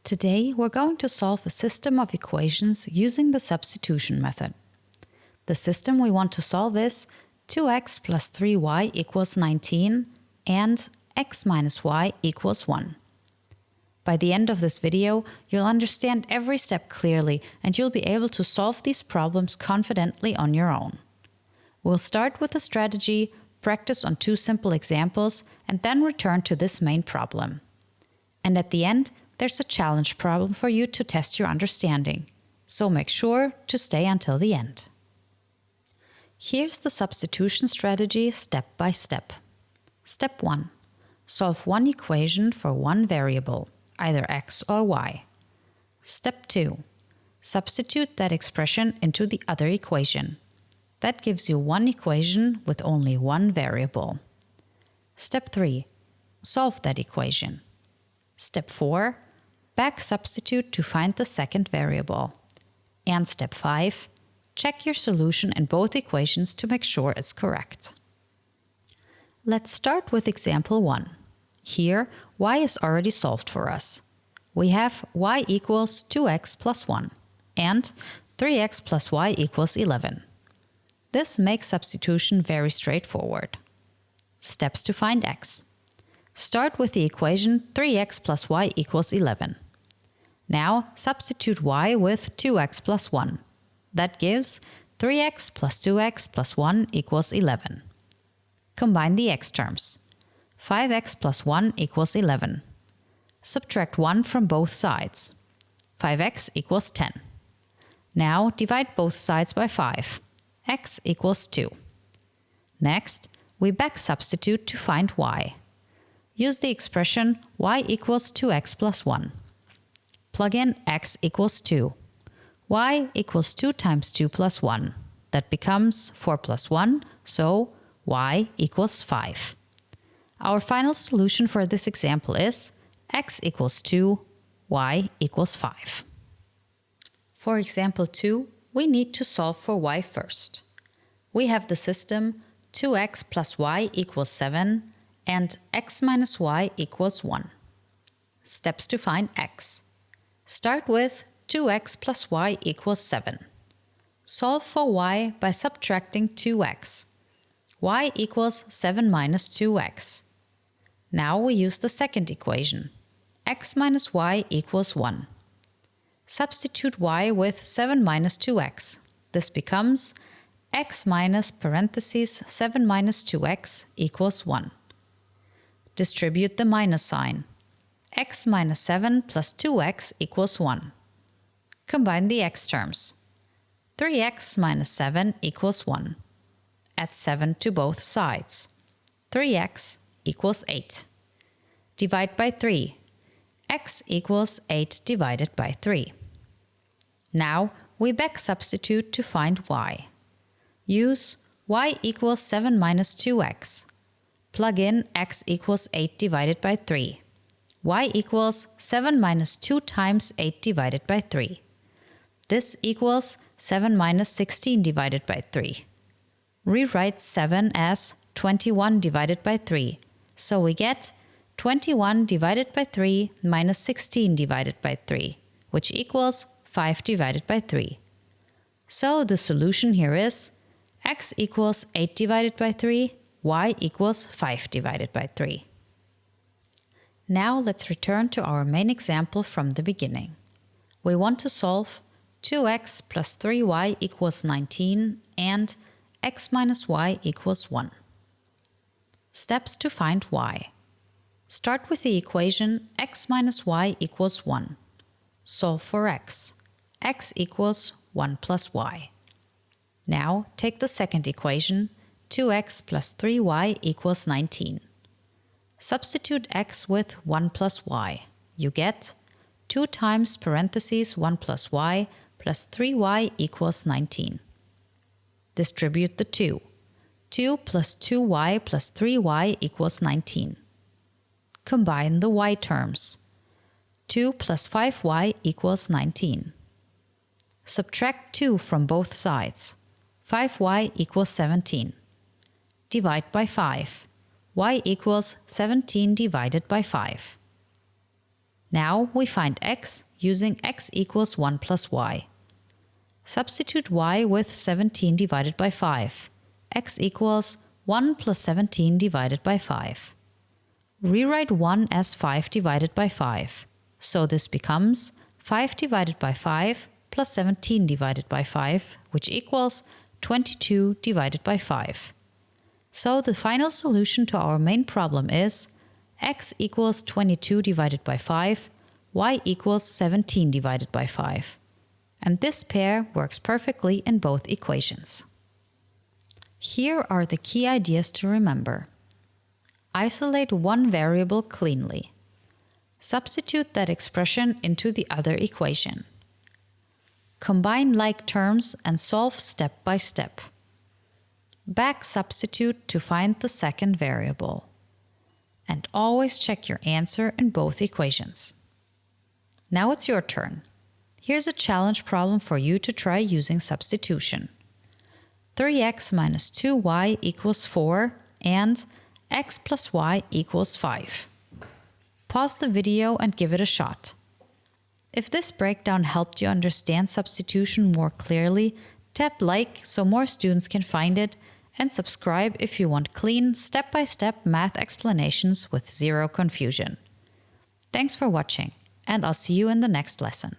Today, we're going to solve a system of equations using the substitution method. The system we want to solve is 2x plus 3y equals 19 and x minus y equals 1. By the end of this video, you'll understand every step clearly and you'll be able to solve these problems confidently on your own. We'll start with a strategy, practice on 2 simple examples, and then return to this main problem. And at the end, there's a challenge problem for you to test your understanding, so make sure to stay until the end. Here's the substitution strategy step by step. Step 1. Solve one equation for one variable, either x or y. Step 2. Substitute that expression into the other equation. That gives you one equation with only one variable. Step 3. Solve that equation. Step 4. Back substitute to find the second variable. And step 5. Check your solution in both equations to make sure it's correct. Let's start with example 1. Here, y is already solved for us. We have y equals 2x plus 1 and 3x plus y equals 11. This makes substitution very straightforward. Steps to find x. Start with the equation 3x plus y equals 11. Now substitute y with 2x plus 1. That gives 3x plus 2x plus 1 equals 11. Combine the x terms. 5x plus 1 equals 11. Subtract 1 from both sides. 5x equals 10. Now divide both sides by 5. X equals 2. Next, we back substitute to find y. Use the expression y equals 2x plus 1. Plug in x equals 2. Y equals 2 times 2 plus 1. That becomes 4 plus 1, so y equals 5. Our final solution for this example is x equals 2, y equals 5. For example 2, we need to solve for y first. We have the system 2x plus y equals 7 and x minus y equals 1. Steps to find x. Start with 2x plus y equals 7. Solve for y by subtracting 2x. Y equals 7 minus 2x. Now we use the second equation. X minus y equals 1. Substitute y with 7 minus 2x. This becomes x minus parentheses 7 minus 2x equals 1. Distribute the minus sign. X minus 7 plus 2x equals 1. Combine the x terms. 3x minus 7 equals 1. Add 7 to both sides. 3x equals 8. Divide by 3. X equals 8 divided by 3. Now we back substitute to find y. Use y equals 7 minus 2x. Plug in x equals 8 divided by 3. Y equals 7 minus 2 times 8 divided by 3. This equals 7 minus 16 divided by 3. Rewrite 7 as 21 divided by 3. So we get 21 divided by 3 minus 16 divided by 3, which equals 5 divided by 3. So the solution here is x equals 8 divided by 3, y equals 5 divided by 3. Now let's return to our main example from the beginning. We want to solve 2x plus 3y equals 19 and x minus y equals 1. Steps to find y. Start with the equation x minus y equals 1. Solve for x. X equals 1 plus y. Now take the second equation, 2x plus 3y equals 19. Substitute x with 1 plus y. You get 2 times parentheses 1 plus y plus 3y equals 19. Distribute the 2. 2 plus 2y plus 3y equals 19. Combine the y terms. 2 plus 5y equals 19. Subtract 2 from both sides. 5y equals 17. Divide by 5. Y equals 17 divided by 5. Now we find x using x equals 1 plus y. Substitute y with 17 divided by 5. X equals 1 plus 17 divided by 5. Rewrite 1 as 5 divided by 5. So this becomes 5 divided by 5 plus 17 divided by 5, which equals 22 divided by 5. So the final solution to our main problem is x equals 22 divided by 5, y equals 17 divided by 5. And this pair works perfectly in both equations. Here are the key ideas to remember. Isolate one variable cleanly. Substitute that expression into the other equation. Combine like terms and solve step by step. Back substitute to find the second variable. And always check your answer in both equations. Now it's your turn. Here's a challenge problem for you to try using substitution. 3x minus 2y equals 4 and x plus y equals 5. Pause the video and give it a shot. If this breakdown helped you understand substitution more clearly, tap like so more students can find it, and subscribe if you want clean, step-by-step math explanations with zero confusion. Thanks for watching, and I'll see you in the next lesson.